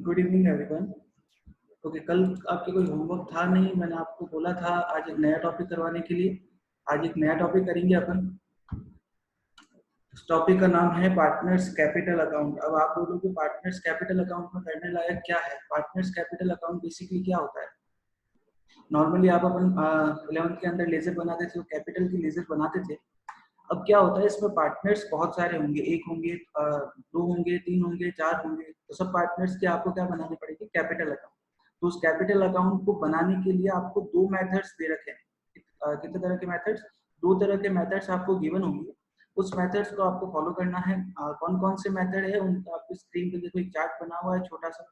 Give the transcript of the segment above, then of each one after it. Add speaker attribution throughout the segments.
Speaker 1: Good evening everyone. Okay, कल आपके कोई होमवर्क था नहीं, मैंने आपको बोला था आज एक नया टॉपिक करवाने के लिए। आज एक नया टॉपिक करेंगे अपन। इस टॉपिक का नाम है पार्टनर्स कैपिटल अकाउंट। अब आप बोलोगे पार्टनर्स कैपिटल अकाउंट में करने लायक क्या है? पार्टनर्स कैपिटल अकाउंट बेसिकली क्या होता है? नॉर्मली आप अपन 11th के अंदर लेजर बनाते थे, कैपिटल की लेजर बनाते थे। अब क्या होता है, इसमें पार्टनर्स बहुत सारे होंगे, एक होंगे, दो होंगे, तीन होंगे, चार होंगे। तो सब पार्टनर्स की आपको क्या बनानी पड़ेगी? Capital account. तो उस कैपिटल अकाउंट को बनाने के लिए आपको दो मेथड्स दे रखे हैं। कितने तरह के मेथड्स? दो तरह के मेथड्स आपको गिवन होंगे। उस मेथड्स को आपको फॉलो करना है। कौन कौन से मेथड है उनका आपकी स्क्रीन पे देखो, एक चार्ट बना हुआ है छोटा सा।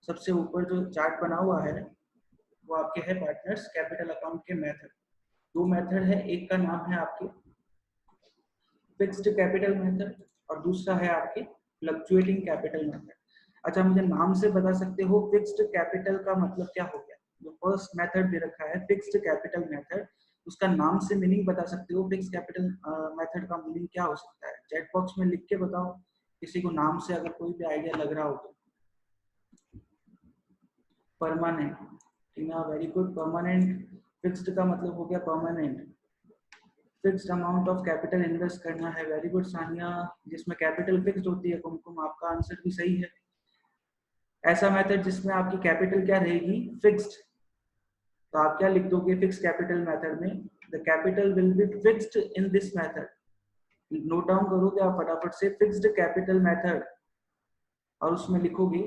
Speaker 1: सबसे ऊपर जो चार्ट बना हुआ है वो आपके है पार्टनर्स कैपिटल अकाउंट के मेथड। दो मेथड है, एक का नाम है आपके फिक्स्ड कैपिटल मेथड और दूसरा है आपके फ्लक्चुएटिंग कैपिटल मेथड। अच्छा, मुझे नाम से बता सकते हो फिक्स्ड कैपिटल का मतलब क्या हो गया? जो फर्स्ट मेथड दे रखा है फिक्स्ड कैपिटल मेथड, उसका नाम से मीनिंग बता सकते हो? फिक्स्ड कैपिटल मेथड का मीनिंग क्या हो सकता है? चैट बॉक्स में लिख के बताओ, किसी को नाम से अगर कोई भी आइडिया लग रहा हो तो। परमानेंट, टीना वेरी गुड। परमानेंट, फिक्स्ड का मतलब हो गया permanent. Fixed amount of capital invest करना है, वेरी गुड सानिया। जिसमें कैपिटल फिक्स्ड होती है, कुमकुम आपका आंसर भी सही है। ऐसा मेथड जिसमें आपकी कैपिटल क्या रहेगी? फिक्स्ड। तो आप क्या लिख दोगे फिक्स्ड कैपिटल मेथड में? The capital will be fixed in this method. Note down करोगे आप फटाफट से फिक्स्ड कैपिटल मेथड और उसमें लिखोगे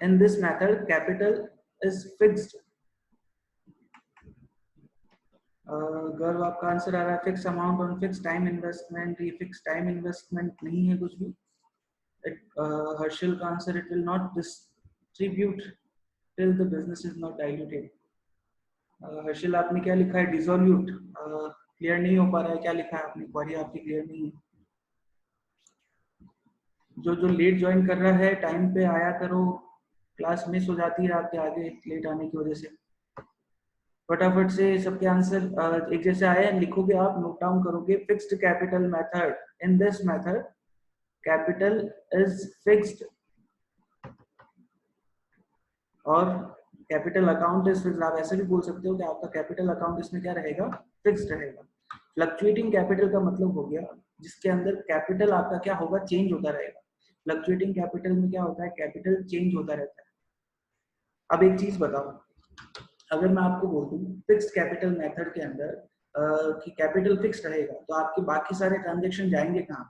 Speaker 1: in this method capital is fixed. गर्व आपका आंसर आ रहा है fix amount on fix time investment. ये फिक्स टाइम इन्वेस्टमेंट नहीं है कुछ भी। हर्षल का answer it will not distribute till the business is not diluted. Harshal आपने क्या लिखा है? डिसोल्यूट। क्लियर नहीं हो पा रहा है, क्या लिखा है आपने? क्वेरी आपकी क्लियर नहीं है। जो लेट ज्वाइन कर रहा है टाइम पे आया करो, क्लास मिस हो जाती है आपके आगे लेट आने की वजह से। फटाफट से सबके आंसर एक जैसे आए लिखोगे आप, नोट डाउन करोगे fixed capital method. In this method capital is fixed और कैपिटल अकाउंट इज फिक्स्ड। आप ऐसे भी बोल सकते हो कि आपका कैपिटल अकाउंट इसमें क्या रहेगा? फिक्स्ड रहेगा। फ्लक्चुएटिंग कैपिटल का मतलब हो गया जिसके अंदर कैपिटल आपका क्या होगा? चेंज होता रहेगा। फ्लक्चुएटिंग कैपिटल में क्या होता है? कैपिटल चेंज होता रहता है। अब एक चीज बताओ, अगर मैं आपको बोल दूं फिक्स्ड कैपिटल मेथड के अंदर कि कैपिटल फिक्स रहेगा, तो आपके बाकी सारे ट्रांजेक्शन जाएंगे कहाँ?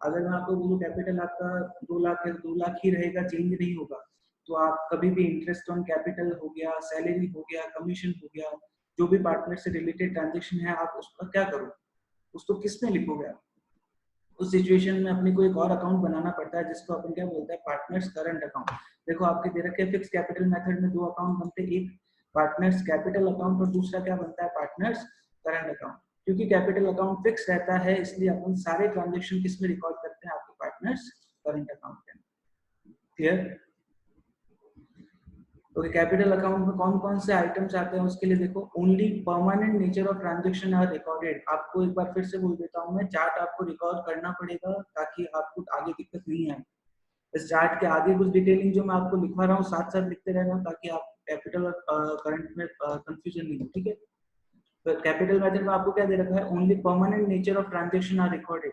Speaker 1: अगर मैं आपको बोलूं कैपिटल आपका 2 लाख है, 2 लाख ही रहेगा, चेंज नहीं होगा, तो आप कभी भी इंटरेस्ट ऑन कैपिटल हो गया, सैलरी हो गया, कमीशन हो गया, जो भी पार्टनर से रिलेटेड ट्रांजेक्शन है, आप उसका क्या करो? उसको किस में लिखोगे आप? उस सिचुएशन में अपने को एक और अकाउंट बनाना पड़ता है जिसको अपन क्या बोलते हैं? Partners current account. देखो आपके दे रखे फिक्स कैपिटल मेथड में दो अकाउंट बनते हैं, एक पार्टनर्स कैपिटल अकाउंट और दूसरा क्या बनता है? Partners current account. क्योंकि कैपिटल अकाउंट फिक्स रहता है इसलिए अपन सारे ट्रांजेक्शन किस में रिकॉर्ड करते हैं? आपके पार्टनर्स करंट अकाउंट में। क्लियर? तो कैपिटल अकाउंट में कौन कौन से आइटम्स आते हैं उसके लिए देखो, only permanent nature of transaction are recorded. आपको एक बार फिर से बोल देता हूँ मैं, चार्ट आपको रिकॉर्ड करना पड़ेगा ताकि आपको आगे दिक्कत नहीं आए। इस चार्ट के आगे कुछ डिटेलिंग जो मैं आपको लिखवा रहा हूँ साथ साथ लिखते रहना ताकि आप कैपिटल और करंट में कंफ्यूजन नहीं हो। ठीक है? तो कैपिटल मेथड में आपको क्या दे रखा है? Only permanent nature of transaction are recorded.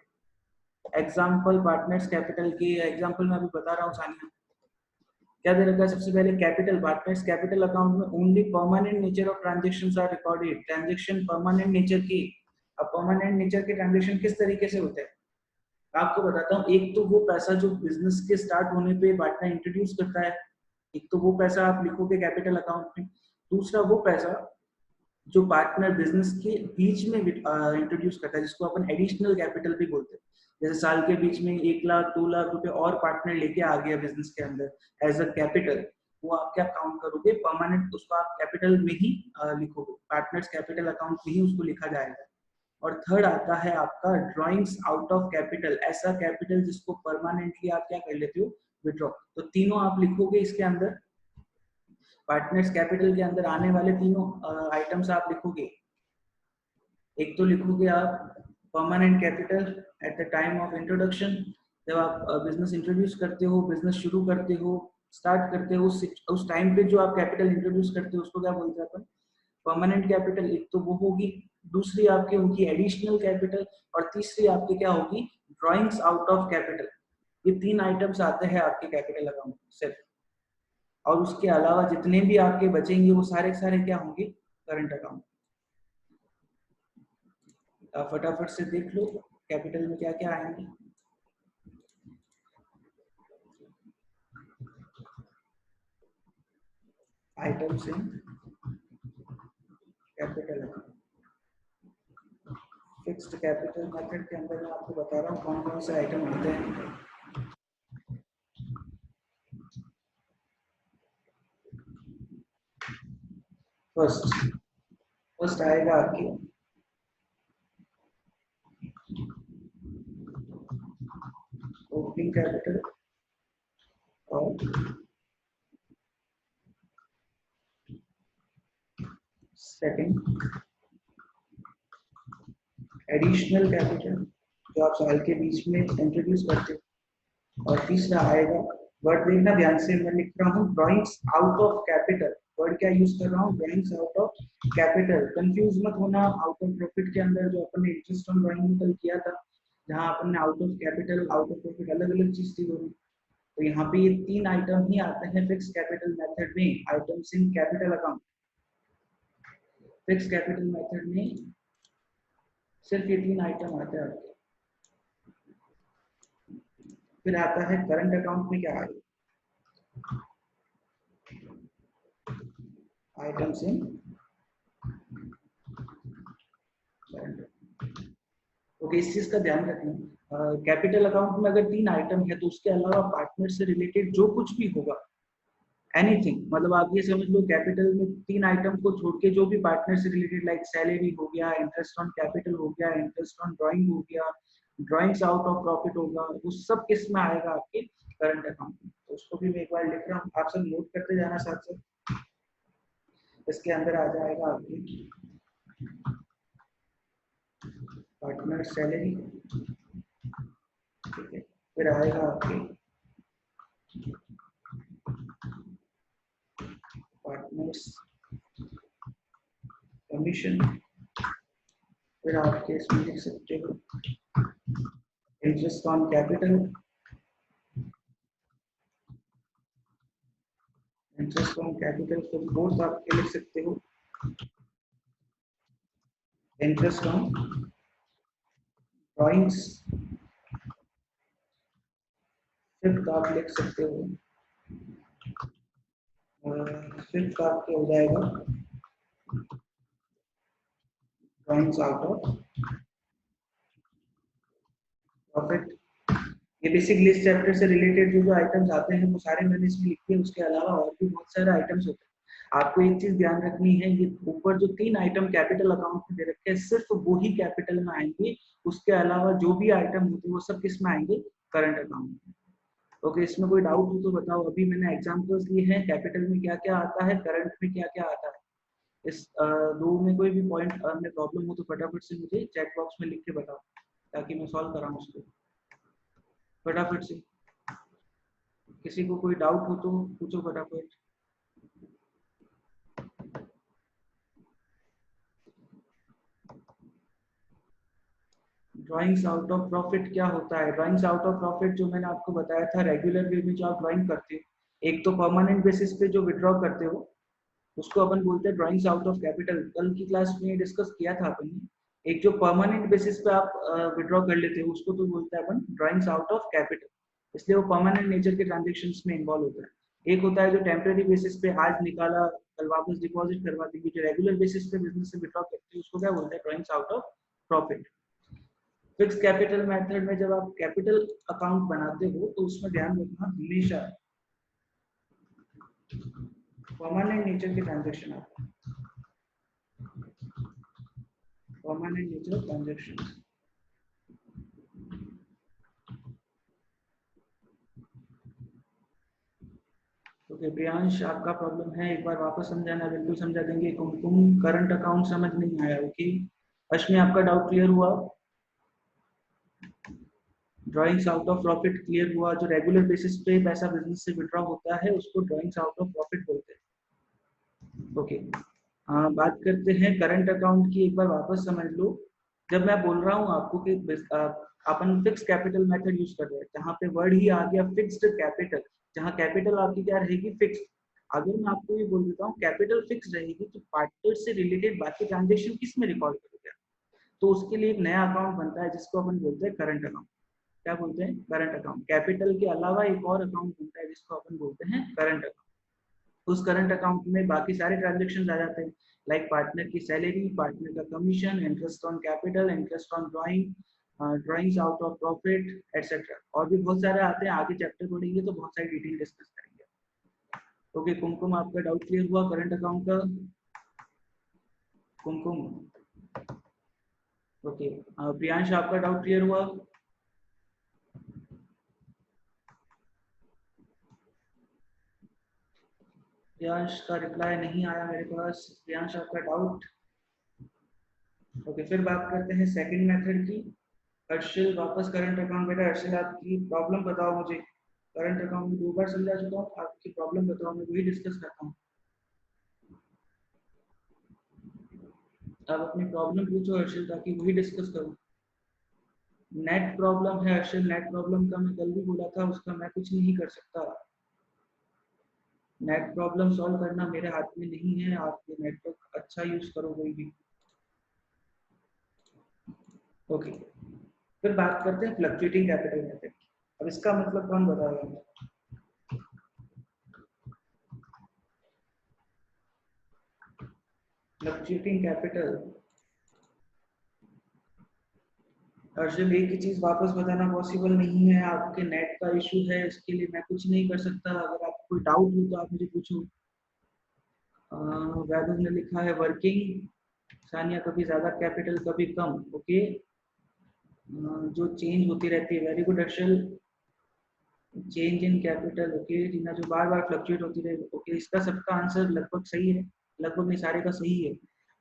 Speaker 1: Example partners capital की एग्जाम्पल मैं अभी बता रहा हूँ सानिया। क्या दे रखा है? सबसे पहले कैपिटल, पार्टनर्स कैपिटल अकाउंट में only permanent nature of transactions are recorded. Transaction permanent nature की। अब परमानेंट नेचर के ट्रांजैक्शन किस तरीके से होते हैं आपको बताता हूँ। एक तो वो पैसा जो बिजनेस के स्टार्ट होने पे पार्टनर इंट्रोड्यूस करता है, एक तो वो पैसा आप लिखोगे कैपिटल अकाउंट में। दूसरा वो पैसा जो पार्टनर बिजनेस के बीच में इंट्रोड्यूस करता है, जिसको अपन एडिशनल कैपिटल भी बोलते हैं। जैसे साल के बीच में 1 लाख 2 लाख रुपए और पार्टनर लेके आ गया बिजनेस के अंदर एज अ कैपिटल, वो आप क्या काउंट करोगे? परमानेंट। उसको आप कैपिटल में ही लिखोगे, पार्टनर्स कैपिटल अकाउंट में ही उसको लिखा जाएगा। और थर्ड आता है आपका ड्रॉइंग्स आउट ऑफ कैपिटल, ऐसा कैपिटल जिसको परमानेंटली आप क्या कर लेते हो? विड्रॉ। तो तीनों आप लिखोगे इसके अंदर, पार्टनर्स कैपिटल के अंदर आने वाले तीनों आइटम्स आप लिखोगे। एक तो लिखोगे आप permanent capital at the time of introduction, जब आप बिजनेस इंट्रोड्यूस करते हो, बिजनेस शुरू करते हो, स्टार्ट करते हो, उस टाइम पे जो आप कैपिटल इंट्रोड्यूस करते हो उसको क्या बोलते हैं अपन? Permanent capital. एक तो वो होगी, दूसरी आपकी उनकी एडिशनल कैपिटल, और तीसरी आपकी क्या होगी? Drawings out of capital. ये 3 आइटम्स आते हैं आपके कैपिटल अकाउंट सिर्फ, और उसके अलावा जितने भी आपके बचेंगे वो सारे सारे क्या होंगे? Current account. आप फटाफट से देख लो कैपिटल में क्या क्या आएंगे। Items in capital account. Fixed capital method के अंदर मैं आपको बता रहा हूँ कौन कौन से आइटम होते हैं। फर्स्ट आएगा आपकी ओपनिंग कैपिटल, और सेकंड एडिशनल कैपिटल जो आप साल के बीच में इंट्रोड्यूस करते हो, और तीसरा आएगा, वर्ड देखना ध्यान से, मैं लिख रहा हूँ drawings out of capital. Word क्या यूज कर रहा हूँ? Drawings out of capital. Confuse मत होना, आउट ऑफ प्रॉफिट के अंदर जो अपन ने इंटरेस्ट ऑन ड्रॉइंग निकल किया था, जहाँ अपन ने out of capital out of profit अलग अलग चीज थी दोनों, तो यहाँ पे ये 3 आइटम ही आते हैं फिक्स कैपिटल मेथड में, items in capital account. Fix capital method में सिर्फ ये 3 आइटम आते हैं। फिर आता है करंट अकाउंट में क्या आएगा? Items in current. ओके, इस चीज का ध्यान रखना, कैपिटल अकाउंट में अगर 3 आइटम है तो उसके अलावा पार्टनर से रिलेटेड जो कुछ भी होगा, एनीथिंग, मतलब आप ये समझ लो कैपिटल में 3 आइटम को छोड़ के जो भी पार्टनर से रिलेटेड, लाइक सैलरी हो गया, इंटरेस्ट ऑन कैपिटल हो गया, इंटरेस्ट ऑन ड्राइंग हो गया, ड्राइंग्स आउट ऑफ प्रॉफिट होगा, वो सब किस में आएगा? आपके करंट अकाउंट में। तो उसको भी मैं एक बार लिख रहा हूँ, आप सब नोट करते जाना साथ साथ। इसके अंदर आ जाएगा आपकी पार्टनर सैलरी, ठीक है। फिर आएगा आपके पार्टनर्स कमीशन, फिर आपके इसमें लिख सकते हो interest on capital, interest on capital. फिर फोर्थ आपके लिख सकते हो इंटरेस्ट ऑन ड्राइंग्स। फिफ्थ आप लिख सकते हो, फिफ्थ आपके हो जाएगा ड्राइंग्स आउट ऑफ प्रॉफिट। ये बेसिक लिस्ट चैप्टर से रिलेटेड जो जो आइटम्स आते हैं वो सारे मैंने इसमें लिखे हैं, उसके अलावा और भी बहुत सारे आइटम्स होते हैं। आपको एक चीज ध्यान रखनी है, ये ऊपर जो 3 आइटम कैपिटल अकाउंट में दे रखे हैं सिर्फ वो ही कैपिटल में आएंगे, उसके अलावा जो भी आइटम होते हैं वो सब किस में आएंगे? करंट अकाउंट में। ओके, इसमें कोई डाउट हो तो बताओ। अभी मैंने एग्जांपल्स लिए हैं, कैपिटल में क्या क्या आता है, करंट में क्या क्या आता है। इस दो में कोई भी पॉइंट में प्रॉब्लम हो तो फटाफट से मुझे चैट बॉक्स में लिख के बताओ, ताकि मैं सॉल्व कराऊं उसको फटाफट से। किसी को कोई डाउट हो तो पूछो फटाफट। ड्राइंग्स आउट ऑफ प्रॉफिट क्या होता है? ड्राइंग्स आउट ऑफ प्रॉफिट जो मैंने आपको बताया था, रेगुलर वे में जो आप ड्राइंग करते हो, एक तो परमानेंट बेसिस पे जो विड्रॉ करते हो उसको अपन बोलते हैं ड्राइंग्स आउट ऑफ कैपिटल। कल की क्लास में डिस्कस किया था अपन ने। एक जो परमानेंट बेसिस पे आप विड्रॉ कर लेते हो उसको तो बोलते हैं अपन ड्राइंग्स आउट ऑफ कैपिटल, इसलिए वो परमानेंट नेचर के ट्रांजेक्शन्स में इन्वॉल्व होता है। एक होता है जो टेम्पररी बेसिस पे आज निकाला कल वापस डिपॉजिट करवा देंगे, जो रेगुलर बेसिस पे बिजनेस से विड्रॉ करते हैं उसको क्या बोलते हैं? Drawings out of profit. Fix capital method में जब आप कैपिटल अकाउंट बनाते हो तो उसमें ध्यान रखना हमेशा परमानेंट नेचर के ट्रांजेक्शन आते हैं, permanent nature transaction. Okay Priyansh, आपका प्रॉब्लम है, एक बार वापस समझाना, बिल्कुल समझा देंगे। कुमकुम, करंट अकाउंट समझ नहीं आया। ओके अश्मी, आपका डाउट क्लियर हुआ? Drawings out of profit clear हुआ, जो रेगुलर बेसिस पे पैसा बिजनेस से विड्रॉ होता है उसको ड्रॉइंग्स आउट ऑफ प्रॉफिट बोलते हैं। ओके, बात करते हैं करंट अकाउंट की। एक बार वापस समझ लो, जब मैं बोल रहा हूँ आपको कि अपन फिक्स कैपिटल मेथड यूज कर रहे हैं, जहाँ पे वर्ड ही आ गया फिक्स्ड कैपिटल, जहाँ कैपिटल आपकी क्या रहेगी, फिक्स। अगर मैं आपको ये बोल देता हूँ कैपिटल फिक्स रहेगी, तो पार्टनर से रिलेटेड बाकी ट्रांजेक्शन किस में रिकॉर्ड करोगे, तो उसके लिए एक नया अकाउंट बनता है जिसको अपन बोलते हैं करंट अकाउंट। क्या बोलते हैं, करंट अकाउंट। कैपिटल के अलावा एक और अकाउंट बनता है जिसको अपन बोलते हैं करंट अकाउंट। उस करंट अकाउंट में बाकी सारे ट्रांजेक्शन आ जाते हैं, लाइक पार्टनर की सैलरी, पार्टनर का commission, interest on capital, interest on drawing, drawings out of profit etcetera. और भी बहुत सारे आते हैं, आगे चैप्टर पढ़ेंगे तो बहुत सारी डिटेल डिस्कस करेंगे। ओके, कुमकुम आपका डाउट क्लियर हुआ करंट अकाउंट का? कुमकुम, ओके। प्रियांश आपका डाउट क्लियर हुआ? प्रियांश का रिप्लाई नहीं आया मेरे पास। प्रियांश आपका डाउट? ओके, फिर बात करते हैं सेकंड मेथड की। हर्षिल वापस करंट अकाउंट। बेटा हर्षिल, आपकी प्रॉब्लम बताओ मुझे। करंट अकाउंट में 2 बार समझा चुका हूँ, आपकी प्रॉब्लम बताओ, मैं वही डिस्कस करता हूँ। आप अपनी प्रॉब्लम पूछो हर्षिल, ताकि वही डिस्कस करूँ। नेट प्रॉब्लम है हर्षिल, नेट प्रॉब्लम का मैं कल भी बोला था, उसका मैं कुछ नहीं कर सकता। नेट प्रॉब्लम सॉल्व करना मेरे हाथ में नहीं है, आप नेटवर्क अच्छा यूज करो कोई भी। ओके, फिर बात करते हैं फ्लक्चुएटिंग कैपिटल मेथड। अब इसका मतलब कौन बताएगा? फ्लक्चुएटिंग कैपिटल, अर्जुन एक ही चीज वापस बताना पॉसिबल नहीं है, आपके नेट का इशू है, इसके लिए मैं कुछ नहीं कर सकता। अगर आपको कोई डाउट हो तो आप मुझे पूछो। वैभव ने लिखा है वर्किंग। सानिया, कभी ज्यादा कैपिटल कभी कम। ओके, जो चेंज होती रहती है। Very good Harshal, change in capital. Okay Reena, जो बार बार फ्लक्चुएट होती रहे। ओके, इसका सबका आंसर लगभग सही है, लगभग नहीं, सारे का सही है।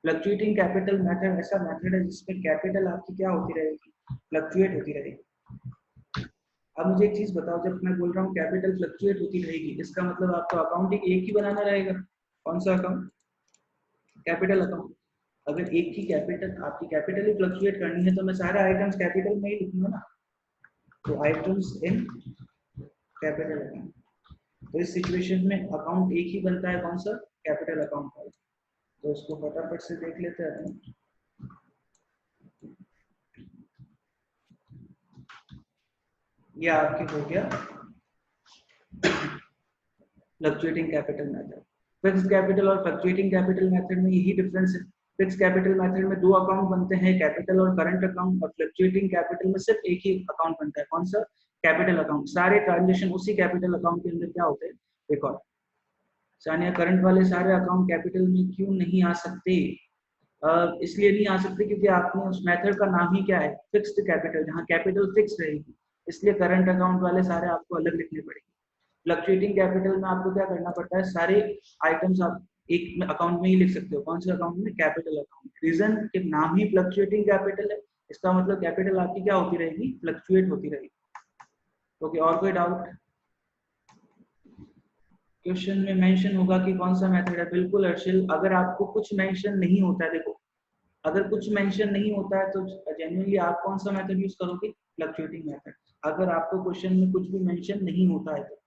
Speaker 1: फ्लक्चुएटिंग कैपिटल मेथड ऐसा मेथड है जिसमें कैपिटल आपकी क्या होती रहेगी, फ्लक्चुएट होती रहेगी। अब मुझे एक चीज बताओ, जब मैं बोल रहा हूँ कैपिटल फ्लक्चुएट होती रहेगी, इसका मतलब आपको अकाउंट एक ही बनाना रहेगा। कौन सा अकाउंट? Capital account. अगर एक ही कैपिटल, आपकी कैपिटल ही फ्लक्चुएट करनी है, तो मैं सारे आइटम्स कैपिटल में ही लिखूंगा ना। तो आइटम्स इन कैपिटल अकाउंट। तो इस सिचुएशन में अकाउंट एक ही बनता है, कौन सा? कैपिटल अकाउंट का। तो इसको फटाफट से देख लेते हैं। ये आपके हो गया fluctuating capital method. Fix capital और फ्लक्चुएटिंग कैपिटल मेथड में यही डिफरेंस है। फिक्स कैपिटल मेथड में 2 अकाउंट बनते हैं, कैपिटल और करंट अकाउंट, और फ्लक्चुएटिंग कैपिटल में सिर्फ एक ही अकाउंट बनता है, कौन सा? Capital account. सारे ट्रांजेक्शन उसी कैपिटल अकाउंट के अंदर क्या होते हैं, रिकॉर्ड। सानिया, करंट वाले सारे अकाउंट कैपिटल में क्यों नहीं आ सकते? इसलिए नहीं आ सकते क्योंकि आपने उस मेथड का नाम ही क्या है, फिक्स्ड कैपिटल, जहाँ कैपिटल फिक्स रहेगी। इसलिए करंट अकाउंट वाले सारे आपको अलग लिखने पड़ेंगे। फ्लक्चुएटिंग कैपिटल में आपको क्या करना पड़ता है, सारे आइटम्स आप एक अकाउंट में ही लिख सकते हो। कौन से अकाउंट में? Capital account. रीजन कि नाम ही फ्लक्चुएटिंग कैपिटल है, इसका मतलब कैपिटल आपकी क्या होती रहेगी, फ्लक्चुएट होती रहेगी। ओके, और कोई डाउट? क्वेश्चन में मेंशन होगा कि कौन सा मेथड है। बिल्कुल हर्षिल, अगर आपको कुछ मेंशन नहीं होता है, देखो अगर कुछ मेंशन नहीं होता है तो जेन्युइनली आप कौन सा मेथड यूज करोगे, फ्लक्चुएटिंग मेथड। अगर आपको क्वेश्चन में कुछ भी मेंशन नहीं होता है तो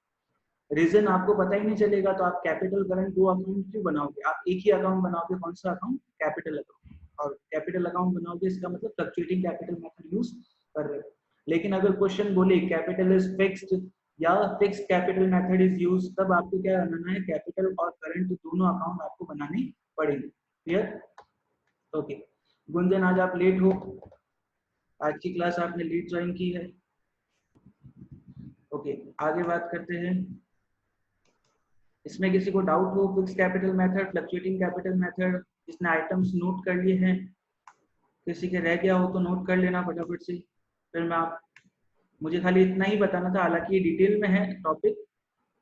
Speaker 1: रीजन आपको पता ही नहीं चलेगा, तो आप कैपिटल करंट 2 अकाउंट क्यों बनाओगे? आप एक ही अकाउंट बनाओगे, कौन सा अकाउंट? Capital account. और कैपिटल अकाउंट बनाओगे, इसका मतलब फ्लक्चुएटिंग कैपिटल मेथड यूज कर रहे हो। लेकिन अगर क्वेश्चन बोले कैपिटल इज फिक्स्ड या fix capital method is use, तब आपको क्या बनाना है, कैपिटल और करंट दोनों अकाउंट आपको बनाने पड़ेंगे। क्लियर? ओके, गुंजन आज आप लेट हो, आज की क्लास आपने लेट ज्वाइन की है। ओके, आगे बात करते हैं। इसमें किसी को डाउट हो, fix capital method, fluctuating capital method, जिसने आइटम्स नोट कर लिए हैं, किसी के रह गया हो तो नोट कर लेना फटाफट से। फिर मैं आप, मुझे खाली इतना ही बताना था, हालांकि ये डिटेल में है टॉपिक,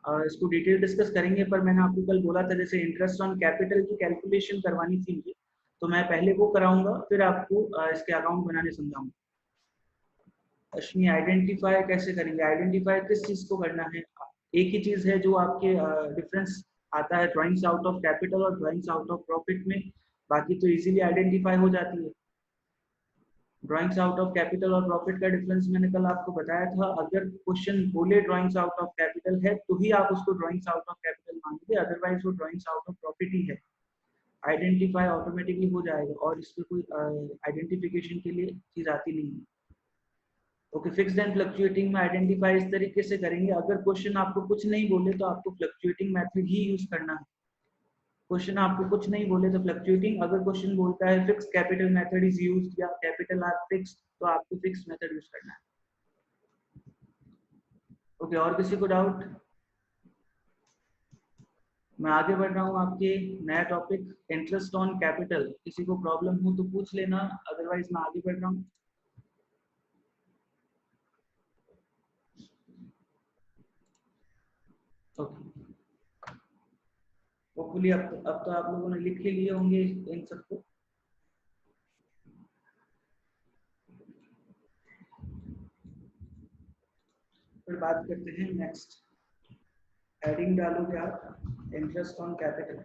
Speaker 1: और इसको डिटेल डिस्कस करेंगे, पर मैंने आपको कल बोला था जैसे इंटरेस्ट ऑन कैपिटल की कैलकुलेशन करवानी थी मुझे, तो मैं पहले वो कराऊंगा, फिर आपको इसके अकाउंट बनाने समझाऊंगा। अश्विनी आइडेंटिफाई कैसे करेंगे? आइडेंटिफाई किस चीज को करना है? एक ही चीज है जो आपके डिफरेंस आता है ड्राइंग्स आउट ऑफ कैपिटल और ड्राइंग्स आउट ऑफ प्रॉफिट में, बाकी तो इजीली आइडेंटिफाई हो जाती है। ड्राइंग्स आउट ऑफ कैपिटल और प्रॉफिट का डिफरेंस मैंने कल आपको बताया था। अगर क्वेश्चन बोले ड्राइंग्स आउट ऑफ कैपिटल है तो ही आप उसको ड्राइंग्स आउट ऑफ कैपिटल मानोगे, अदरवाइज वो ड्राइंग्स आउट ऑफ प्रॉफिट ही है। आइडेंटिफाई ऑटोमेटिकली हो जाएगा और इसमें कोई आइडेंटिफिकेशन के लिए चीज आती नहीं है। ओके, फिक्स्ड एंड फ्लक्चुएटिंग में आइडेंटिफाई इस तरीके से करेंगे, अगर क्वेश्चन आपको कुछ नहीं बोले तो आपको फ्लक्चुएटिंग मेथड ही यूज करना है। क्वेश्चन आपको कुछ नहीं बोले तो फ्लक्चुएटिंग, अगर क्वेश्चन बोलता है fix capital method is used या कैपिटल आर फिक्स्ड तो आपको फिक्स मेथड यूज करना है। ओके, और किसी को डाउट? मैं आगे बढ़ रहा हूँ आपके नया टॉपिक इंटरेस्ट ऑन कैपिटल। किसी को प्रॉब्लम हो तो पूछ लेना, अदरवाइज मैं आगे बढ़ रहा हूँ। ओके, होपफुली अब तो आप लोगों ने लिख के लिए होंगे इन सबको। फिर बात करते हैं नेक्स्ट। हेडिंग डालोगे आप interest on capital,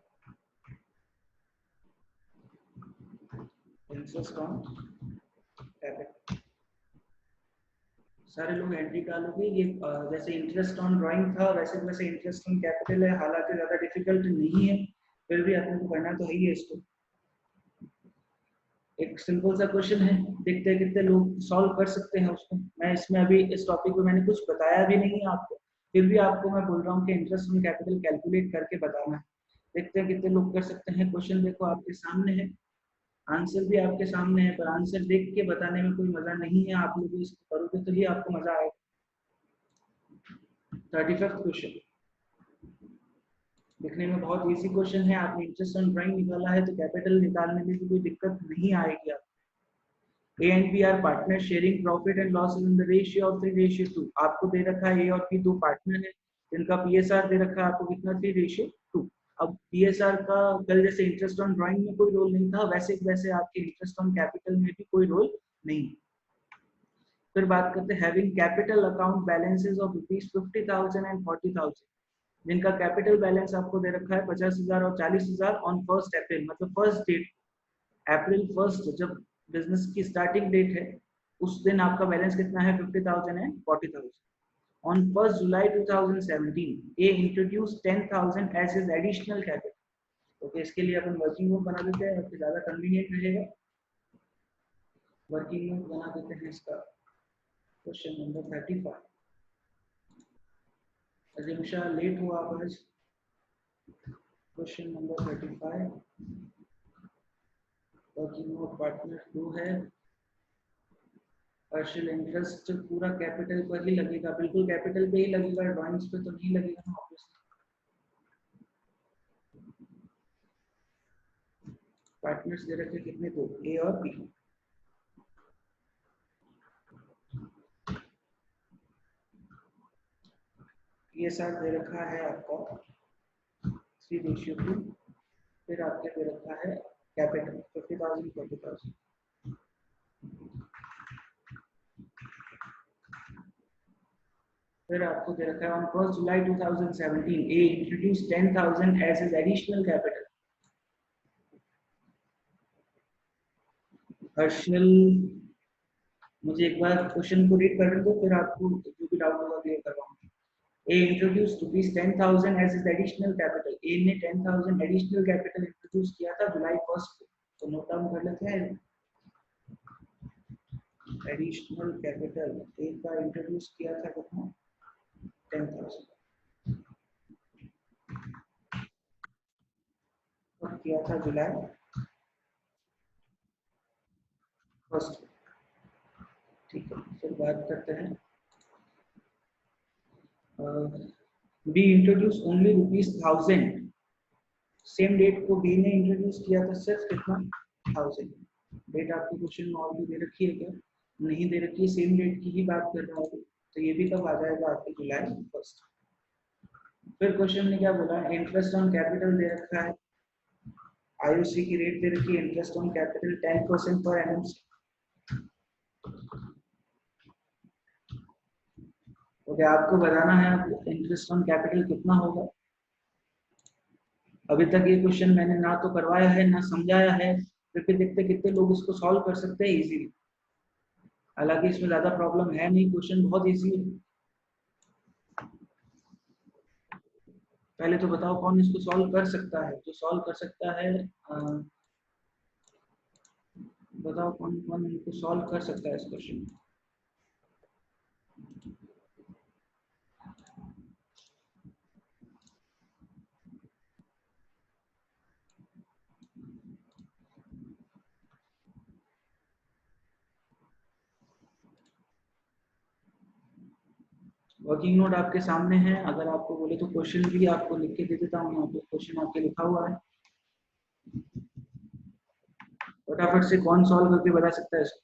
Speaker 1: interest on capital. सारे लोग एंट्री डालोगे। ये जैसे इंटरेस्ट ऑन ड्राइंग था वैसे इंटरेस्ट ऑन कैपिटल है, हालांकि ज्यादा डिफिकल्ट नहीं है, फिर भी आपने को करना तो है ही है इसको। एक सिंपल सा क्वेश्चन है, देखते हैं कितने लोग सॉल्व कर सकते हैं उसको। मैं इसमें अभी इस टॉपिक पे मैंने कुछ बताया भी नहीं है आपको, फिर भी आपको मैं बोल रहा हूँ कि इंटरेस्ट ऑन कैपिटल कैलकुलेट करके बताना है। देखते हैं कितने लोग कर सकते हैं। क्वेश्चन देखो आपके सामने है, आंसर भी आपके सामने है, पर आंसर देख के बताने में कोई मजा नहीं है। आप लोग इसको करोगे तो ही आपको मजा आएगा। 35th क्वेश्चन दिखने में बहुत इजी क्वेश्चन है। आपने इंटरेस्ट ऑन ड्राइंग निकाला है तो कैपिटल निकालने में भी कोई दिक्कत नहीं आएगी आपको। A and B are partners sharing profit and losses in the ratio of 3:2। आपको दे रखा है A और B दो पार्टनर है, जिनका PSR दे रखा है आपको कितना 3:2। अब PSR का कल जैसे इंटरेस्ट ऑन ड्राइंग में कोई रोल नहीं था, वैसे आपके इंटरेस्ट ऑन कैपिटल में भी कोई रोल नहीं। फिर बात करते हैं having capital account balances of ₹50,000 and 40,000, जिनका कैपिटल बैलेंस आपको दे रखा है 50,000 और 40,000 ऑन 1 अप्रैल, मतलब फर्स्ट डेट अप्रैल 1 जब बिजनेस की स्टार्टिंग डेट है उस दिन आपका बैलेंस कितना है 50,000 and 40,000। On 1 July 2017 A introduce 10,000 as his additional capital. तो इसके लिए अपन वर्किंग नोट बना देते हैं, आपको ज्यादा कन्वीनियंट रहेगा। वर्किंग नोट बना देते हैं इसका। Question number 35। अजिंशा लेट हुआ आप आज। Question number 35 working note partner 2 है। पार्शियल इंटरेस्ट पूरा कैपिटल पर ही लगेगा, बिल्कुल कैपिटल पे ही लगेगा, ड्राइंग्स पे तो नहीं लगेगा ना ऑब्वियसली। पार्टनर्स दे रखे कितने को, ए और बी। पीएसआर दे रखा है आपका 3:2। फिर आपके दे रखा है कैपिटल 50,000 40,000। फिर आपको दे रखा है on 1 July 2017 A introduce 10,000 as his additional capital. Harshal मुझे एक बार क्वेश्चन को रीड करने दो, फिर आपको जो भी डाउट होगा क्लियर करवाऊंगा। A introduced rupees 10,000 as his additional capital। A ने 10,000 additional capital introduce किया था जुलाई 1 को, तो नोट डाउन कर लेते हैं। एडिशनल कैपिटल A का इंट्रोड्यूस किया था कितना 10,000, और किया था जुलाई 1। ठीक है, फिर बात करते हैं B introduce only ₹1,000। Same date को बी ने इंट्रोड्यूस किया था सिर्फ कितना 1000। डेट आपको क्वेश्चन में और भी दे रखी है क्या? नहीं दे रखी है, सेम डेट की ही बात कर रहा हूँ, तो ये भी कब आ जाएगा आपके जुलाई 1। फिर क्वेश्चन ने क्या बोला, इंटरेस्ट ऑन कैपिटल दे रखा है, आईओसी की रेट दे रखी है interest on capital 10% per annum. Okay, आपको बताना है इंटरेस्ट ऑन कैपिटल कितना होगा। अभी तक ये क्वेश्चन मैंने ना तो करवाया है ना समझाया है, फिर भी देखते कितने लोग इसको सॉल्व कर सकते हैं इजीली। हालांकि इसमें ज्यादा प्रॉब्लम है नहीं, क्वेश्चन बहुत इजी है। पहले तो बताओ कौन इसको सॉल्व कर सकता है, जो सॉल्व कर सकता है बताओ कौन कौन इनको सॉल्व कर सकता है इस क्वेश्चन। वर्किंग नोट आपके सामने है, अगर आपको बोले तो क्वेश्चन भी आपको लिख के दे देता हूँ, यहाँ पे क्वेश्चन आपके लिखा हुआ है। फटाफट से कौन सॉल्व करके बता सकता है इसको।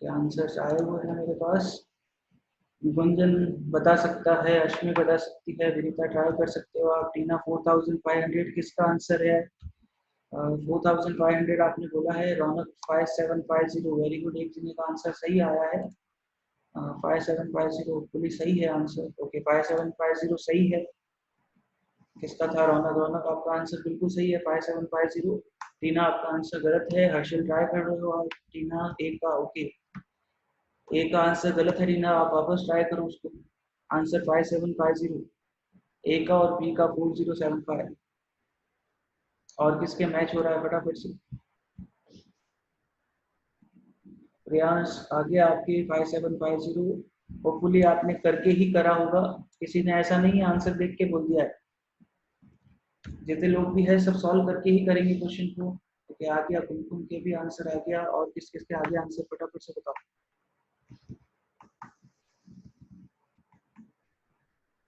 Speaker 1: आंसर आए हुए हैं मेरे पास। गुंजन बता सकता है, अश्मी बता सकती है, विनीता ट्राई कर सकते हो आप, टीना 4500 किसका आंसर है। 4500 आपने बोला है। रौनक 5750, वेरी गुड, एक जने का आंसर सही आया है। 5750 बिल्कुल सही है आंसर। ओके, 5750 सही है। किसका था? रौनक, रौनक आपका आंसर बिल्कुल सही है 5750। टीना आपका आंसर गलत है। हर्षल ट्राई कर रहे हो आप। टीना एक का, ओके, ए का आंसर गलत है रीना, आप वापस ट्राई करो उसको। आंसर 5750। ए का और बी का 4075। और किसके मैच हो रहा है फटाफट से। प्रयास आगे आपके 5750। होपफुली आपने करके ही करा होगा, किसी ने ऐसा नहीं है आंसर देख के बोल दिया है। जितने लोग भी है सब सॉल्व करके ही करेंगे क्वेश्चन को। तो आ गया, कुमकुम के भी आंसर आ गया, और किस किस के आगे आंसर फटाफट से बताओ।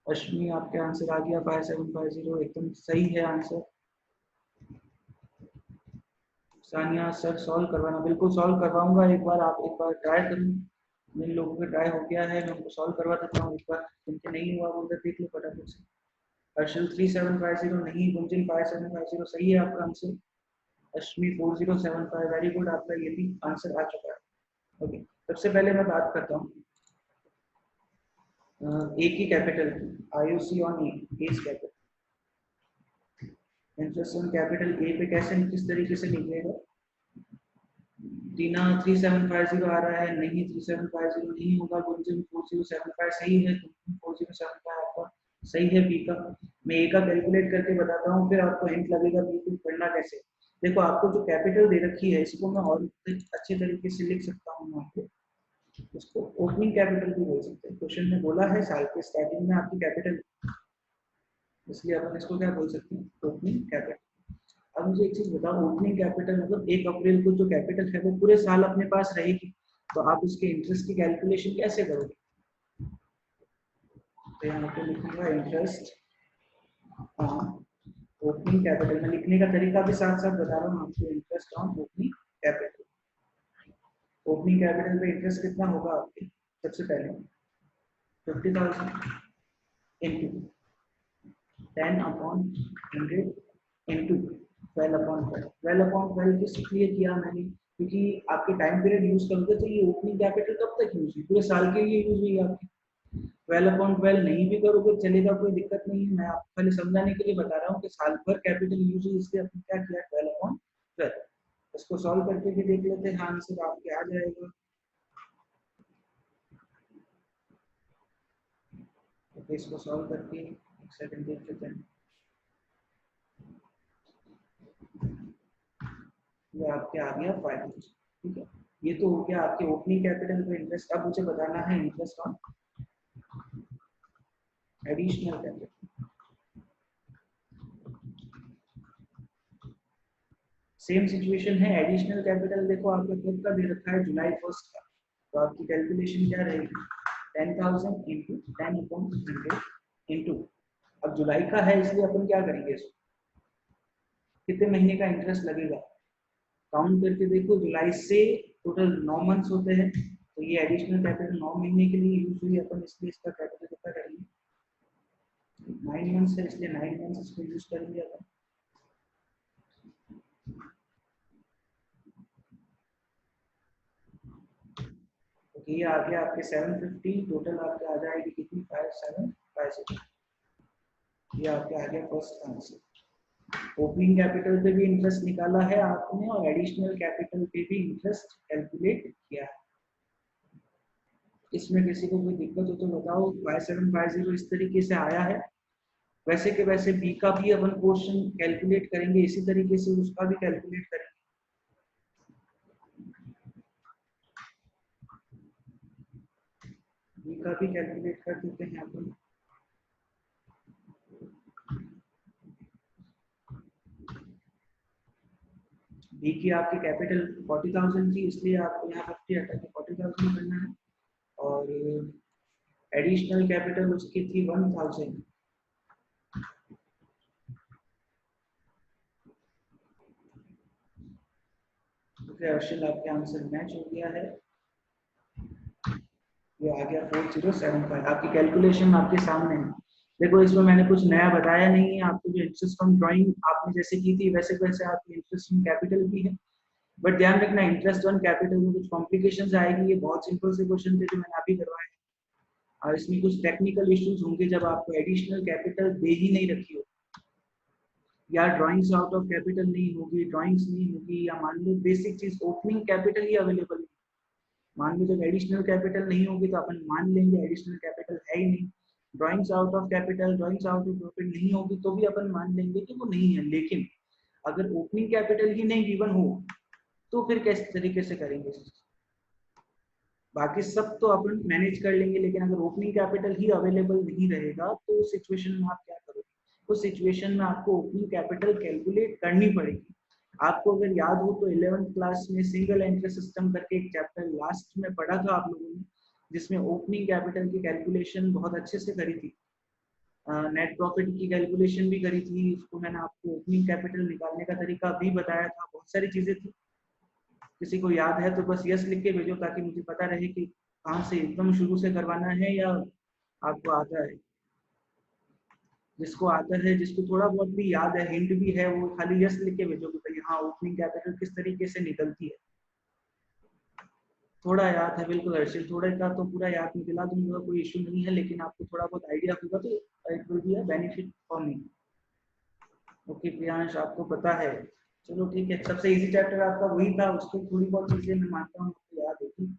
Speaker 1: अश्मी आपके आंसर आ गया 5750, एकदम सही है आंसर। सानिया सर सॉल्व करवाना, बिल्कुल सॉल्व करवाऊंगा, एक बार आप एक बार ट्राई करूँ। जिन लोगों का ट्राई हो गया है मैं उनको सॉल्व करवा देता हूँ एक बार, जिनके नहीं हुआ वो उधर देख लो फटाफट से। हर्षल 3750 नहीं, गुंजन 5750 सही है आपका आंसर। अश्मी 4075, वेरी गुड, आपका ये भी आंसर आ चुका है। ओके, सबसे पहले मैं बात करता हूँ ए की capital, IOC on A, A's capital. Interest on capital A पे कैसे किस तरीके से निकलेगा। टीना 3750 आ रहा है, नहीं 3750 नहीं होगा। गुंजन 4075 सही है, 4075 आपका सही है। बी का मैं ए का कैलकुलेट करके बताता हूँ, फिर आपको हिंट लगेगा बिल्कुल पढ़ना कैसे। देखो आपको जो कैपिटल दे रखी है इसको मैं और अच्छे तरीके से लिख सकता हूँ आपको। इसको ओपनिंग कैपिटल भी बोल सकते हैं। क्वेश्चन में बोला है साल के स्टार्टिंग में आपकी कैपिटल, इसलिए अपन इसको क्या बोल सकते हैं, ओपनिंग कैपिटल। अब मुझे एक चीज बताओ, ओपनिंग कैपिटल मतलब 1 अप्रैल को जो कैपिटल है वो पूरे साल अपने पास रहेगी, तो आप उसके इंटरेस्ट की कैलकुलेशन कैसे करोगे। तो यहाँ पे लिखूंगा इंटरेस्ट ऑन ओपनिंग कैपिटल, मैं लिखने का तरीका भी साथ साथ बता रहा हूँ आपको। Interest on opening capital, opening capital पे इंटरेस्ट कितना होगा आपके। सबसे पहले 50,000 इंटू 10/100 इंटू 12/12। 12/12 किस लिए किया मैंने, क्योंकि आपके टाइम पीरियड यूज करोगे तो ये ओपनिंग कैपिटल कब तक यूज हुई, पूरे साल के लिए यूज हुई आपकी। 12/12 नहीं भी करोगे चलेगा, कोई दिक्कत नहीं है। मैं आपको पहले समझाने के लिए बता रहा हूँ कि साल भर कैपिटल यूज हुई, इसलिए आपने क्या किया 12/12। इसको सॉल्व करके भी देख लेते हैं, आंसर आपके आ जाएगा। तो इसको सॉल्व करके एक सेकंड देख लेते हैं। ये आपके आ गया 5, ठीक है। ये तो हो गया आपके ओपनिंग कैपिटल पे इंटरेस्ट। अब मुझे बताना है interest on additional capital. Same situation है, एडिशनल कैपिटल देखो आपका कब का दे रखा है, जुलाई 1 का। तो आपकी कैलकुलेशन क्या रहेगी, 10,000 इंटू 10/100 इंटू, अब जुलाई का है इसलिए अपन क्या करेंगे इसको, कितने महीने का इंटरेस्ट लगेगा काउंट करके देखो। जुलाई से टोटल 9 मंथ्स होते हैं, तो ये एडिशनल कैपिटल 9 महीने के लिए यूज हुई अपन, इसलिए इसका कैपिटल कितना करेंगे 9 मंथ्स है, इसलिए 9 मंथ्स इसको यूज करेंगे अपन। तो ये आ गया आपके 750, टोटल आपके आ जाएगी कितनी 5750। ये आपके आ गया फर्स्ट आंसर। ओपनिंग कैपिटल पे भी इंटरेस्ट निकाला है आपने और एडिशनल कैपिटल पे भी इंटरेस्ट कैलकुलेट किया है। इसमें किसी को कोई दिक्कत हो तो बताओ। 5750 इस तरीके से आया है। वैसे के वैसे बी का भी अपन क्वेश्चन कैलकुलेट करेंगे इसी तरीके से, उसका भी कैलकुलेट करेंगे। बी का भी कैलकुलेट कर देते हैं अपन। बी की आपकी कैपिटल 40,000 थी, इसलिए आपको यहाँ 50 हटा के 40,000 करना है। और एडिशनल कैपिटल उसकी थी 1,000। अर्शल आपके आंसर मैच हो गया है। ये आ गया 4075। आपकी कैलकुलेशन आपके सामने है। देखो इसमें मैंने कुछ नया बताया नहीं है आपको। जो इंटरेस्ट ऑन ड्राइंग आपने जैसे की थी वैसे वैसे आपकी इंटरेस्ट ऑन कैपिटल भी है, बट ध्यान रखना इंटरेस्ट ऑन कैपिटल में कुछ कॉम्प्लिकेशंस आएगी। ये बहुत सिंपल से क्वेश्चन थे जो मैंने अभी करवाए, और इसमें कुछ टेक्निकल इश्यूज होंगे जब आपको एडिशनल कैपिटल दे ही नहीं रखी हो, या ड्राइंग्स आउट ऑफ कैपिटल नहीं होगी, ड्राइंग्स नहीं होगी, या मान लो बेसिक चीज ओपनिंग कैपिटल ही अवेलेबल है। मान लो जब एडिशनल कैपिटल नहीं होगी तो अपन मान लेंगे एडिशनल कैपिटल है ही नहीं। Drawings out of capital, drawings out of profit नहीं होगी तो भी अपन मान लेंगे कि वो नहीं है। लेकिन अगर ओपनिंग कैपिटल ही नहीं गिवन हो तो फिर किस तरीके से करेंगे? बाकी सब तो अपन मैनेज कर लेंगे, लेकिन अगर ओपनिंग कैपिटल ही अवेलेबल नहीं रहेगा तो उस सिचुएशन में आप क्या करोगे? उस सिचुएशन में आपको ओपनिंग कैपिटल कैलकुलेट करनी पड़ेगी। आपको अगर याद हो तो 11th क्लास में सिंगल एंट्री सिस्टम करके एक चैप्टर लास्ट में पढ़ा था आप लोगों ने, जिसमें ओपनिंग कैपिटल की कैलकुलेशन बहुत अच्छे से करी थी। नेट प्रॉफिट की कैलकुलेशन भी करी थी। उसको मैंने आपको ओपनिंग कैपिटल निकालने का तरीका भी बताया था। बहुत सारी चीजें थी। किसी को याद है तो बस यस लिख के भेजो, ताकि मुझे पता रहे कि कहाँ से एकदम शुरू से करवाना है या आपको आता है। जिसको आता है, जिसको थोड़ा बहुत भी याद है, हिंट भी है, वो खाली यस लिख के भेजो कि भाई हाँ ओपनिंग कैपिटल किस तरीके से निकलती है। थोड़ा याद है, बिल्कुल हर्षिल, थोड़ा का तो पूरा याद में दिला दूंगा, कोई इशू नहीं है, लेकिन आपको थोड़ा बहुत आइडिया होगा तो it will be a benefit for me. Okay Priyansh, आपको पता है, चलो ठीक है। सबसे इजी चैप्टर आपका वही था, उसको थोड़ी बहुत चीजें मैं मानता हूँ आपको याद होगी,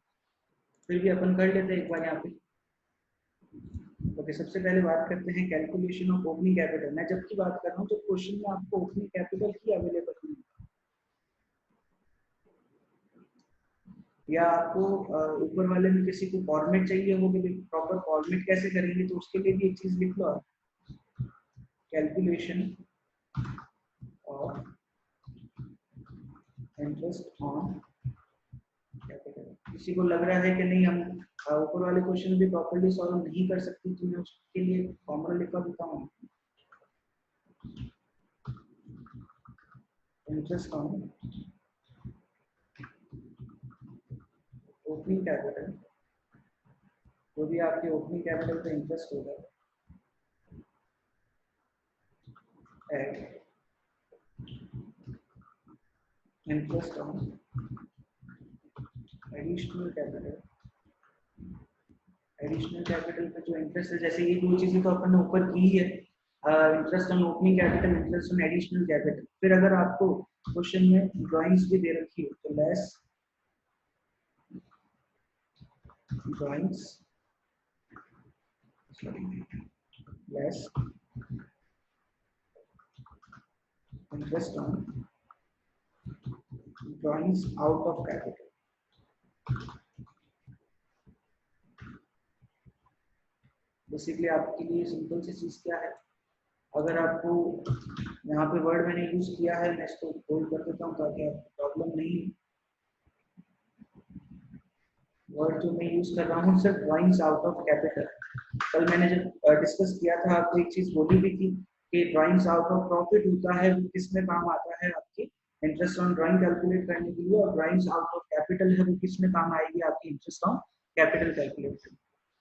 Speaker 1: फिर भी अपन कर लेते हैं एक बार यहाँ पे। ओके, सबसे पहले बात करते हैं कैलकुलेशन ऑफ ओपनिंग कैपिटल। मैं जब की बात कर रहा हूँ तो क्वेश्चन में आपको ओपनिंग कैपिटल ही अवेलेबल नहीं है, या आपको ऊपर वाले में किसी को फॉर्मेट चाहिए हो कि प्रॉपर फॉर्मेट कैसे करेंगे, तो उसके लिए भी एक चीज लिख लो आप, calculation of interest on capital. किसी को लग रहा है कि नहीं हम ऊपर वाले क्वेश्चन भी प्रॉपर्ली सॉल्व नहीं कर सकते, तो मैं उसके लिए फॉर्मूला लिखा देता हूँ। इंटरेस्ट ऑन ओपनिंग कैपिटल, जो भी आपके ओपनिंग कैपिटल पे इंटरेस्ट होगा, interest on additional capital. Additional capital पे जो इंटरेस्ट है, जैसे ये दो चीजें तो अपन ने ऊपर की है, interest on opening capital, interest on additional capital. फिर अगर आपको क्वेश्चन में ड्राइंग्स भी दे रखी हो तो less drawings, less interest on drawings out of capital. Basically आपके लिए सिंपल सी चीज क्या है, अगर आपको यहाँ पे वर्ड मैंने यूज किया है, मैं इसको बोल्ड कर देता हूँ ताकि आपको प्रॉब्लम नहीं। वर्ड जो मैं यूज कर रहा हूँ सिर्फ ड्राइंग्स आउट ऑफ कैपिटल। कल मैंने जब डिस्कस किया था आपको एक चीज बोली भी थी कि ड्राइंग्स आउट ऑफ प्रॉफिट होता है वो किस में काम आता है, आपके इंटरेस्ट ऑन ड्राइंग कैलकुलेट करने के लिए, और ड्राइंग्स आउट ऑफ कैपिटल है वो किस में काम आएगी, आपकी interest on capital calculate.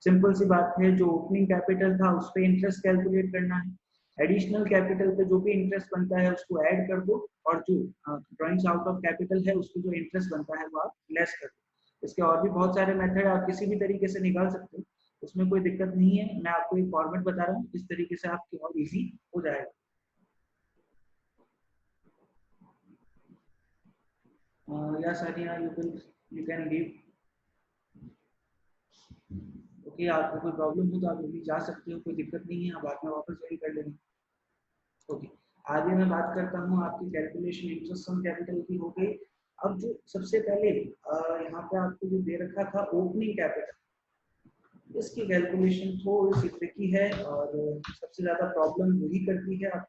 Speaker 1: Simple सी बात है, जो ओपनिंग कैपिटल था उस पर इंटरेस्ट कैलकुलेट करना है, एडिशनल कैपिटल पे जो भी इंटरेस्ट बनता है उसको ऐड कर दो, और जो ड्राइंग्स आउट ऑफ कैपिटल है उसको जो इंटरेस्ट बनता है वो आप लेस कर दो। इसके और भी बहुत सारे मेथड आप किसी भी तरीके से निकाल सकते हो, उसमें कोई दिक्कत नहीं है। मैं आपको एक फॉर्मेट बता रहा हूँ, इस तरीके से आपकी और इजी हो जाएगा। या Sania, you can leave. Okay, आपको कोई प्रॉब्लम हो तो आप अभी जा सकते हो, कोई दिक्कत नहीं है, आप बाद में वापस ज्वाइन कर लेंगे। ओके, आगे मैं बात करता हूँ, आपकी कैलकुलेशन इंटरेस्ट ऑन कैपिटल की हो गई। अब जो सबसे पहले यहाँ पे आपको जो दे रखा था ओपनिंग कैपिटल, इसकी कैलकुलेशन थोड़ी सी ट्रिकी है और सबसे ज्यादा प्रॉब्लम वही करती है आप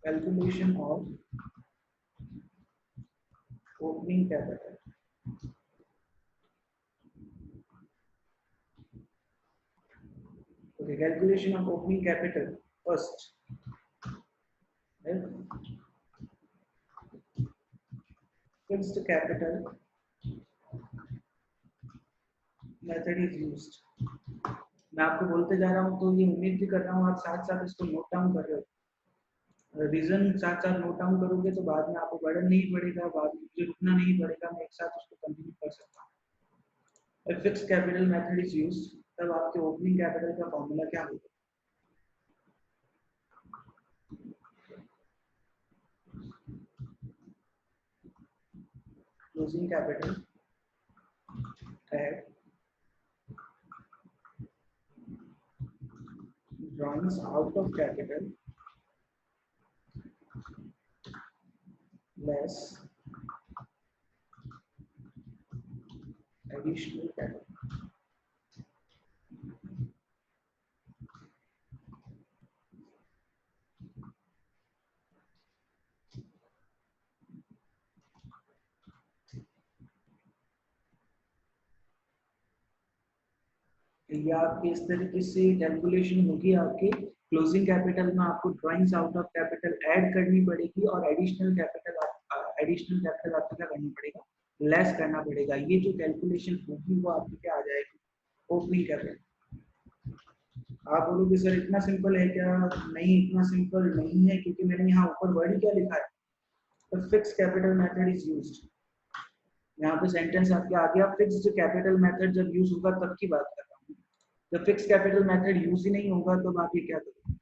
Speaker 1: calculation of opening capital. Okay, calculation of opening capital first. Fixed capital method is used. मैं आपको बोलते जा रहा हूँ तो ये उम्मीद भी कर रहा हूँ आप साथ साथ इसको नोट डाउन कर रहे हो। रीजन साथ साथ नोट डाउन करोगे तो बाद में आपको बर्डन नहीं पड़ेगा, बाद में मुझे रुकना नहीं पड़ेगा, मैं एक साथ उसको कंटिन्यू कर सकता हूँ। Fixed capital method is used, तब आपके ओपनिंग कैपिटल का फॉर्मूला क्या होगा? Closing capital eight drawings out of capital less additional capital. ये आपके इस तरीके से कैलकुलेशन होगी। आपके क्लोजिंग कैपिटल में आपको drawings out of capital add करनी पड़ेगी और एडिशनल कैपिटल आपको क्या करना पड़ेगा, लेस करना पड़ेगा। ये जो कैलकुलेशन होगी वो आपकी क्या आ जाएगी, ओपनिंग कैपिटल। आप बोलोगे सर इतना सिंपल है क्या? नहीं, इतना सिंपल नहीं है, क्योंकि मैंने यहाँ ऊपर वर्ड क्या लिखा है, the fixed capital method is used. यहाँ पे सेंटेंस आपके आ गया, फिक्स्ड कैपिटल मेथड जब यूज होगा तब की बात कर रहा हूँ। जब फिक्स कैपिटल मेथड यूज ही नहीं होगा तो आप ये क्या करोगे?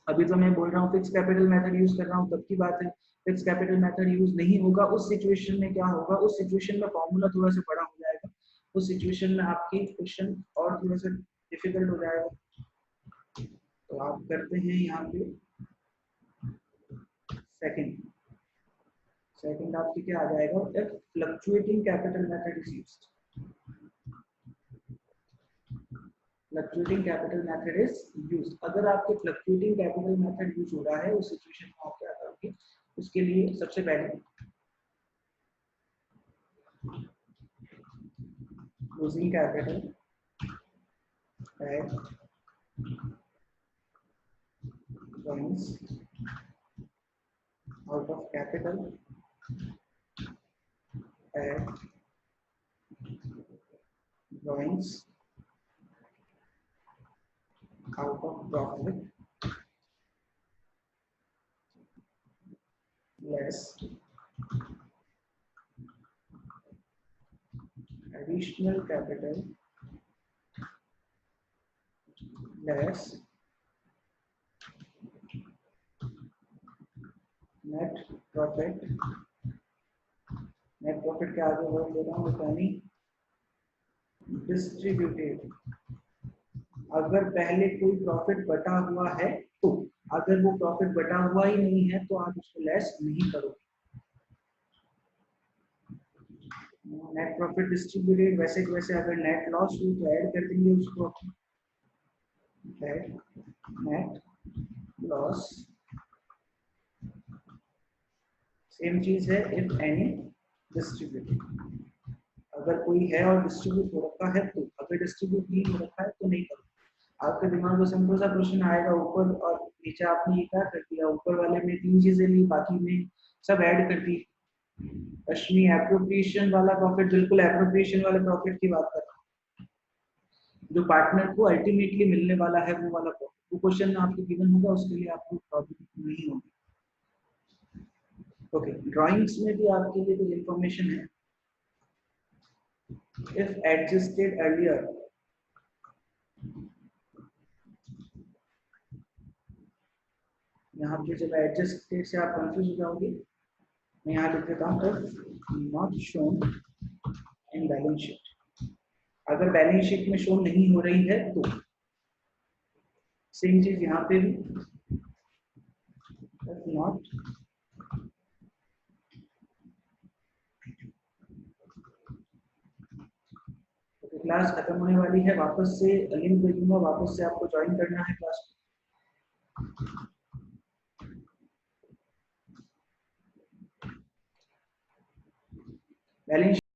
Speaker 1: अभी तो मैं बोल रहा हूँ फिक्स कैपिटल मेथड यूज कर रहा हूँ तब की बात है। फिक्स कैपिटल मेथड यूज नहीं होगा, उस सिचुएशन में क्या होगा, उस सिचुएशन में फॉर्मूला थोड़ा सा बड़ा हो जाएगा, उस सिचुएशन में आपकी क्वेश्चन और थोड़ा सा डिफिकल्ट हो जाएगा। तो आप करते हैं यहाँ पे सेकंड आपकी क्या आ जाएगा, if fluctuating capital method is used. Fluctuating capital method is used, अगर आपके फ्लक्चुएटिंग कैपिटल मेथड यूज हो रहा है उस सिचुएशन में आप क्या करोगे? उसके लिए सबसे पहले closing capital eight drawings out of capital eight drawings out of profit less additional capital less net profit। Net profit के आगे वर्ड ले रहा हूँ, यानी डिस्ट्रीब्यूटेड। अगर पहले कोई प्रॉफिट बटा हुआ है तो, अगर वो प्रॉफिट बटा हुआ ही नहीं है तो आप उसको लेस नहीं करोगे। नेट प्रॉफिट डिस्ट्रीब्यूटेड, वैसे के वैसे अगर नेट लॉस हो तो ऐड कर देंगे उसको, नेट लॉस। सेम चीज है इफ एनी डिस्ट्रीब्यूटेड, अगर कोई है और डिस्ट्रीब्यूट हो रखा है तो, अगर डिस्ट्रीब्यूट नहीं हो रखा है तो नहीं करो। आपके दिमाग में सिंपल सा क्वेश्चन आएगा, ऊपर और नीचे आपने ये क्या कर दिया, ऊपर वाले में 3 चीजें ली, बाकी में सब ऐड कर दी। अश्विनी एप्रोप्रिएशन वाला प्रॉफिट, बिल्कुल एप्रोप्रिएशन वाले प्रॉफिट की बात कर रहा हूँ, जो पार्टनर को अल्टीमेटली मिलने वाला है वो वाला प्रॉफिट। वो क्वेश्चन आपको गिवन होगा, उसके लिए आपको प्रॉब्लम नहीं होगी। ओके, ड्राइंग्स में भी आपके लिए कुछ इंफॉर्मेशन है। इफ एडजस्टेड अर्लियर, यहाँ पे जब एडजस्टेड से आप कंफ्यूज हो जाओगे, मैं यहाँ लिख देता हूँ not shown in balance sheet. अगर बैलेंस शीट में शो नहीं हो रही है तो सेम चीज यहाँ पे भी, नॉट। तो क्लास खत्म होने वाली है, वापस से लिंक भेजूंगा, वापस से आपको ज्वाइन करना है क्लास। बैलेंस